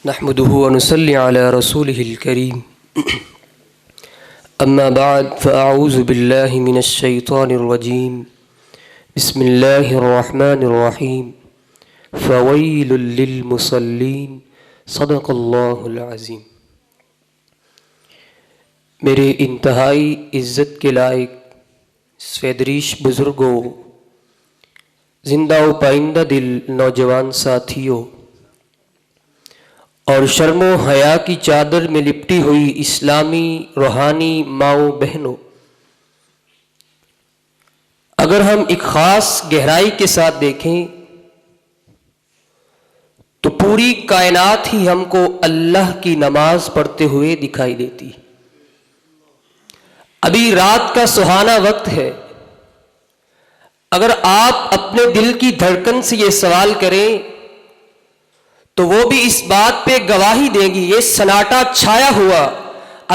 نحمده ونصلي على رسوله الكريم أما بعد فأعوذ بالله من الشيطان الرجيم بسم الله الرحمن الرحيم فويل للمصلين صدق اللہ العظیم۔ میرے انتہائی عزت کے لائق سفیدریش بزرگوں، زندہ و پائندہ دل نوجوان ساتھیوں، اور شرم و حیا کی چادر میں لپٹی ہوئی اسلامی روحانی ماؤں بہنوں، اگر ہم ایک خاص گہرائی کے ساتھ دیکھیں تو پوری کائنات ہی ہم کو اللہ کی نماز پڑھتے ہوئے دکھائی دیتی۔ ابھی رات کا سہانا وقت ہے، اگر آپ اپنے دل کی دھڑکن سے یہ سوال کریں تو وہ بھی اس بات پہ گواہی دے گی، یہ سناٹا چھایا ہوا،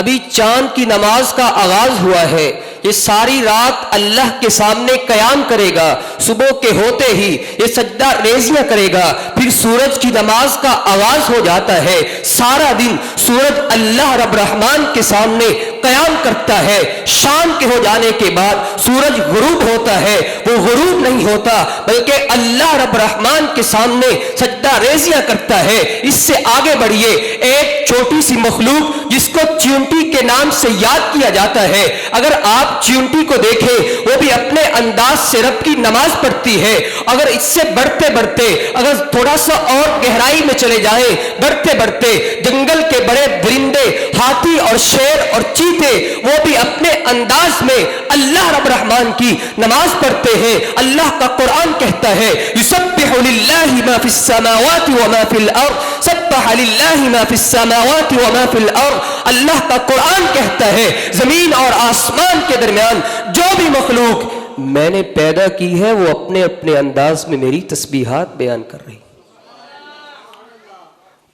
ابھی چاند کی نماز کا آغاز ہوا ہے، یہ ساری رات اللہ کے سامنے قیام کرے گا، صبح کے ہوتے ہی یہ سجدہ ریزیاں کرے گا، پھر سورج کی نماز کا آغاز ہو جاتا ہے، سارا دن سورج اللہ رب رحمان کے سامنے قیام کرتا ہے، شام کے ہو جانے کے بعد سورج غروب ہوتا ہے، وہ غروب نہیں ہوتا بلکہ اللہ رب رحمان کے سامنے سجدہ ریزیاں کرتا ہے۔ اس سے آگے بڑھیے، ایک چھوٹی سی مخلوق جس کو چیونٹی کے نام سے یاد کیا جاتا ہے، اگر آپ چیونٹی کو دیکھیں وہ بھی اپنے انداز سے رب کی نماز پڑھتی ہے۔ اگر اس سے بڑھتے بڑھتے اگر تھوڑا سا اور گہرائی میں چلے جائیں، بڑھتے بڑھتے جنگل کے بڑے درندے، ہاتھی اور شیر اور چیتے، وہ بھی اپنے انداز میں اللہ رب رحمان کی نماز پڑھتے ہیں۔ اللہ کا قرآن کہتا ہے یسبح للہ ما فی السماوات وما فی الارض، سبح للہ ما فی السماوات وما فی الارض۔ اللہ کا قرآن کہتا ہے زمین اور آسمان کے درمیان جو بھی مخلوق میں نے پیدا کی ہے وہ اپنے اپنے انداز میں میری تسبیحات بیان کر رہی۔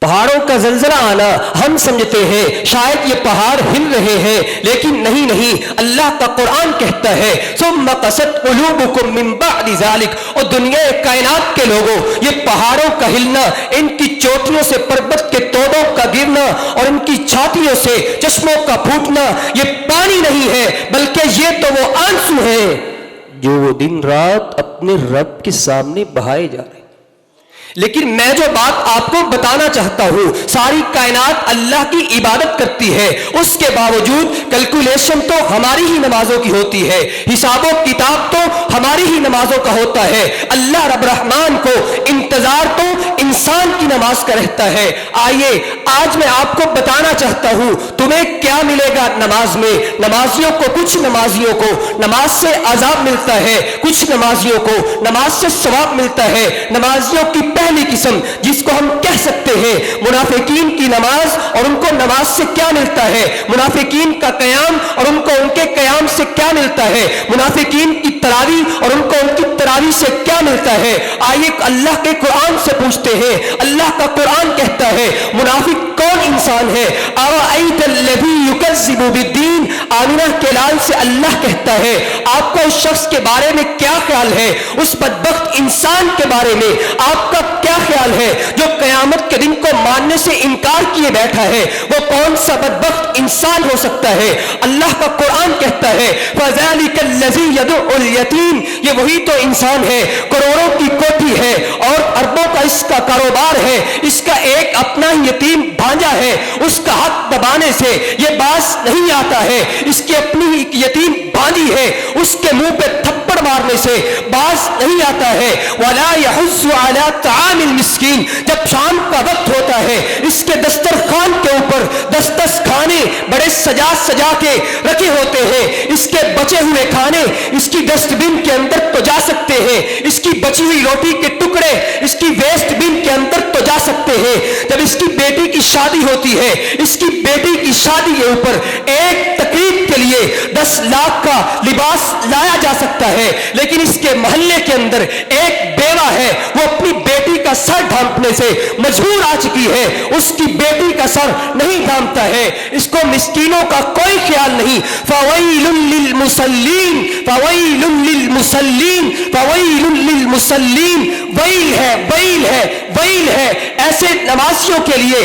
پہاڑوں کا زلزلہ آنا، ہم سمجھتے ہیں شاید یہ پہاڑ ہل رہے ہیں، لیکن نہیں، اللہ کا قرآن کہتا ہے ثم قست قلوبکم من بعد ذلک، اور دنیا کائنات کے لوگوں، یہ پہاڑوں کا ہلنا، ان کی چوٹیوں سے پربت کے تودوں کا گرنا اور ان کی چھاتیوں سے چشموں کا پھوٹنا، یہ پانی نہیں ہے بلکہ یہ تو وہ آنسو ہیں جو وہ دن رات اپنے رب کے سامنے بہائے جا رہے ہیں۔ لیکن میں جو بات آپ کو بتانا چاہتا ہوں، ساری کائنات اللہ کی عبادت کرتی ہے، اس کے باوجود کیلکولیشن تو ہماری ہی نمازوں کی ہوتی ہے، حساب و کتاب تو ہماری ہی نمازوں کا ہوتا ہے، اللہ رب رحمان کو انتظار تو انسان کی نماز کا رہتا ہے۔ آئیے آج میں آپ کو بتانا چاہتا ہوں تمہیں کیا ملے گا نماز میں۔ نمازیوں کو، کچھ نمازیوں کو نماز سے عذاب ملتا ہے، کچھ نمازیوں کو نماز سے ثواب ملتا ہے۔ نمازیوں کی پہلی قسم جس کو ہم کہہ سکتے ہیں منافقین کی نماز، اور ان کو نماز سے کیا ملتا ہے؟ منافقین کا قیام اور ان کو ان کے قیام سے کیا ملتا ہے؟ منافقین کی تراویح اور ان کو ان کی تراویح سے کیا ملتا ہے؟ آئیے اللہ کے قرآن سے پوچھتے ہیں، اللہ کا قرآن کہتا ہے منافق کون انسان ہے؟ اَرَأَيْتَ الَّذِي يُكَذِّبُ بِالدِّينِ، آمنہ کے لال سے اللہ کہتا ہے آپ کا اس شخص کے بارے میں کیا خیال ہے؟ اس بدبخت انسان کے بارے میں آپ کا کیا خیال ہے جو قیامت کے دن کو ماننے سے انکار کیے بیٹھا ہے؟ وہ کون سا بدبخت انسان ہو سکتا ہے؟ اللہ کا قرآن کہتا ہے فَذَلِكَ الَّذِي يَدُعُّ الْيَتِيمَ، یہ وہی تو انسان ہے، کروڑوں کی کوٹھی ہے اور اربوں کا اس کا کاروبار ہے، اس کا ایک اپنا یتیم بھانجا ہے، اس کا حق دبانے سے یہ باز نہیں آتا ہے، اس کی اپنی یتیم بھانجی ہے، اس کے منہ پہ تھپڑ مارنے سے باز نہیں آتا ہے۔ وَلَا يَحُضُّ عَلَىٰ طَعَامِ الْمِسْكِينِ، جب شام کا وقت ہوتا ہے اس کے دسترخوان کے اوپر 10 کھانے بڑے سجا کے رکھے ہوتے ہیں، اس کے بچے ہوئے کھانے اس کی ڈسٹ بن کے اندر تو جا سکتے ہیں، اس کی بچی ہوئی روٹی کے ٹکڑے اس کی ویسٹ بن کے اندر تو جا سکتے ہیں۔ جب اس کی بیٹی کی شادی ہوتی ہے، اس کی بیٹی کی شادی کے اوپر ایک تقریب کے لیے 10 لاکھ کا لباس لایا جا سکتا ہے، لیکن اس کے محلے کے اندر ایک بیوہ ہے، وہ اپنی بیٹی کا سر ڈھانپنے سے مجبور آ چکی ہے، اس کی بیٹی کا سر نہیں ڈھانپتا ہے، اس کو مسکینوں کا کوئی خیال نہیں۔ فَوَيْلٌ لِّلْمُصَلِّينَ فَوَيْلٌ لِّلْمُصَلِّينَ فَوَيْلٌ لِّلْمُصَلِّينَ، ویل ہے، ویل ہے، ویل ہے ایسے نمازیوں کے لیے،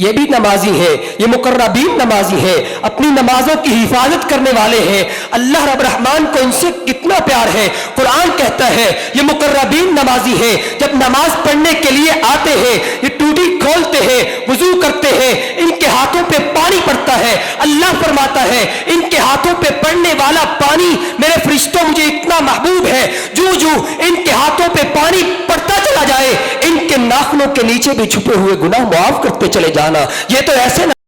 یہ بھی نمازی ہیں، یہ مقربین نمازی ہیں، اپنی نمازوں کی حفاظت کرنے والے ہیں۔ اللہ رب الرحمن کو ان سے کتنا پیار ہے۔ قرآن کہتا ہے یہ مقربین نمازی ہیں، جب نماز پڑھنے کے لیے آتے ہیں یہ ٹوٹی کھولتے ہیں، وضو کرتے ہیں، ان کے ہاتھوں پہ پانی پڑتا ہے۔ اللہ فرماتا ہے ان کے ہاتھوں پہ پڑنے والا پانی میرے فرشتوں مجھے اتنا محبوب ہے، جو جو ان کے ہاتھوں پہ پانی پڑتا چلا جائے ان کے ناخنوں کے نیچے بھی چھپے ہوئے گناہ معاف کرتے چلے جانا۔ یہ تو ایسے نہ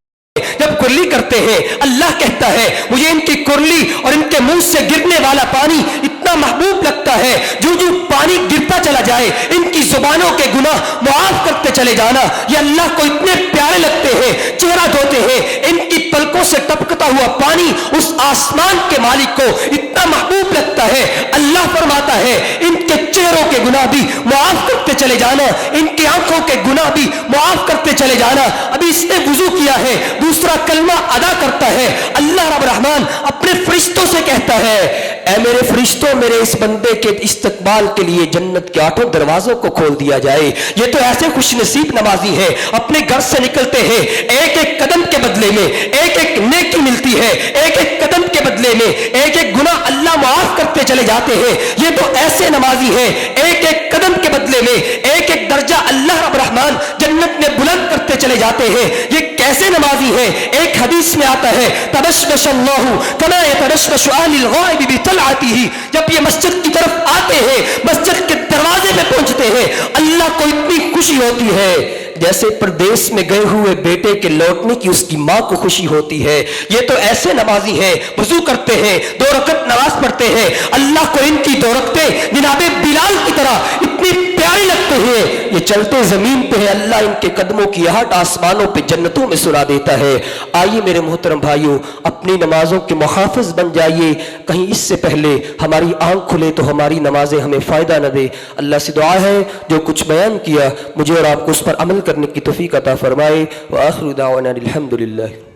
جب کرلی کرتے ہیں اللہ کہتا ہے مجھے ان کی کرلی اور ان کے منہ سے گرنے والا پانی اتنا محبوب لگتا ہے، جو جو پانی گرتا چلا جائے ان کی زبانوں کے گناہ معاف کرتے چلے جانا۔ یہ اللہ کو اتنے پیارے لگتے ہیں، چہرہ دھوتے ہیں، ان کی پلکوں سے ٹپکتا ہوا پانی اس آسمان کے مالک کو اتنا محبوب لگتا ہے۔ اللہ فرماتا ہے ان کے چہروں کے گناہ بھی معاف کرتے چلے جانا، ان کی آنکھوں کے گناہ بھی معاف کرتے چلے جانا۔ ابھی اس نے وضو کیا ہے، دوسرا کلمہ ادا کرتا ہے، اللہ رب الرحمن اپنے فرشتوں سے کہتا ہے اے میرے فرشتوں میرے اس بندے کے استقبال کے لیے جنت کے 8 دروازوں کو کھول دیا جائے۔ یہ تو ایسے خوش نصیب نمازی ہیں، اپنے گھر سے نکلتے ہیں ایک ایک قدم کے بدلے میں ایک ایک نیکی ملتی ہے، ایک ایک قدم کے بدلے میں ایک ایک گناہ اللہ معاف کرتے چلے جاتے ہیں۔ یہ تو ایسے نمازی ہیں ایک ایک قدم کے بدلے میں ایک ایک درجہ اللہ رب الرحمن جنت میں بلند کرتے چلے جاتے ہیں۔ یہ کیسے نمازی ہیں؟ ایک حدیث میں آتا ہے تبشبش اللہ کما یتبشبش اہل الغائب بطلعته، جب یہ مسجد کی طرف آتے ہیں مسجد کے دروازے پہ پہنچتے ہیں اللہ کو اتنی خوشی ہوتی ہے جیسے پردیس میں گئے ہوئے بیٹے کے لوٹنے کی اس کی ماں کو خوشی ہوتی ہے۔ یہ تو ایسے نمازی ہیں، وضو کرتے ہیں، 2 رکعت نماز پڑھتے ہیں، اللہ کو ان کی 2 رکعتیں جناب بلال کی طرح اتنی پیاری لگتے ہیں، یہ چلتے زمین پہ ہے اللہ ان کے قدموں کی آہٹ آسمانوں پہ جنتوں میں سنا دیتا ہے۔ آئیے میرے محترم بھائیوں اپنی نمازوں کے محافظ بن جائیے، کہیں اس سے پہلے ہماری آنکھ کھلے تو ہماری نمازیں ہمیں فائدہ نہ دے۔ اللہ سے دعا ہے جو کچھ بیان کیا مجھے اور آپ کو اس پر عمل کرنے کی توفیق عطا فرمائے۔ وآخر دعوانا الحمدللہ۔